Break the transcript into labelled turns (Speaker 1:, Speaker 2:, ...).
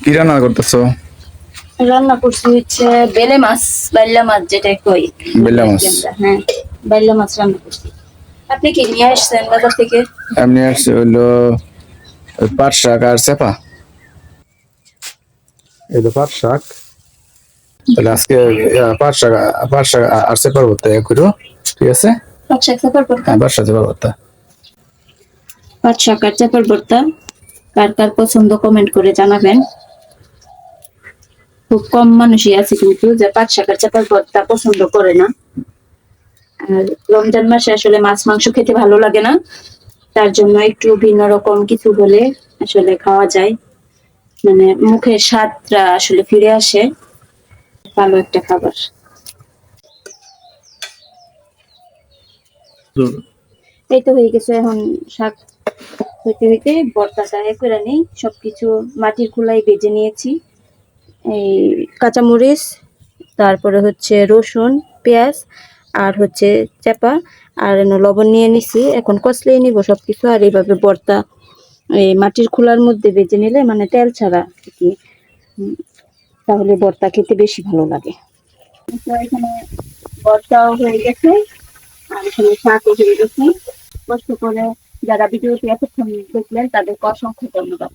Speaker 1: কি রান্না করতেছো?
Speaker 2: রান্না করছি হচ্ছে বেলে মাছ, বাইলা মাছ যেটা কই
Speaker 1: বেলে মাছ।
Speaker 2: হ্যাঁ, বাইলা মাছ রান্না করছি। আপনি কি নিয়ে আসছেন বাজার থেকে?
Speaker 1: এমনি আসছে হইলো ওই পাট শাক আর চেপা। এই তো পাট শাক। তাহলে আজকে পাট শাক আর চেপার ভর্তা করো। ঠিক আছে?
Speaker 2: পাট শাক চাপার ভর্তা।
Speaker 1: হ্যাঁ, পাট শাক চেপার ভর্তা।
Speaker 2: পাট শাক আর চাপার ভর্তা কার কার পছন্দ কমেন্ট করে জানাবেন। খুব কম মানুষই আছে কিন্তু যে পাট শাক আর চাপার ভর্তা পছন্দ করে না। আর রমজান মাসে আসলে মাছ মাংস খেতে ভালো লাগে না, তার জন্য একটু ভিন্ন রকম কিছু হলে আসলে খাওয়া যায়, মানে মুখের স্বাদটা আসলে ফিরে আসে। ভালো একটা খাবার। এই তো হয়ে গেছে, এখন শাক হইতে হইতে ভর্তাটা এ করে নেই। সবকিছু মাটির খোলায় ভেজে নিয়েছি। এই কাঁচামরিচ, তারপরে হচ্ছে রসুন, পেঁয়াজ, আর হচ্ছে চাপা, আর লবণ নিয়ে নিছি। এখন কষলেই নিব সবকিছু। আর এইভাবে ভর্তা এই মাটির খোলার মধ্যে ভেজে নিলে, মানে তেল ছাড়া আর কি, তাহলে ভর্তা খেতে বেশি ভালো লাগে। তো এখানে ভর্তাও হয়ে গেছে, আর এখানে শাকও হয়ে গেছে। কষ্ট করে যারা ভিডিওটি এতক্ষণ দেখলেন তাদেরকে অসংখ্য ধন্যবাদ।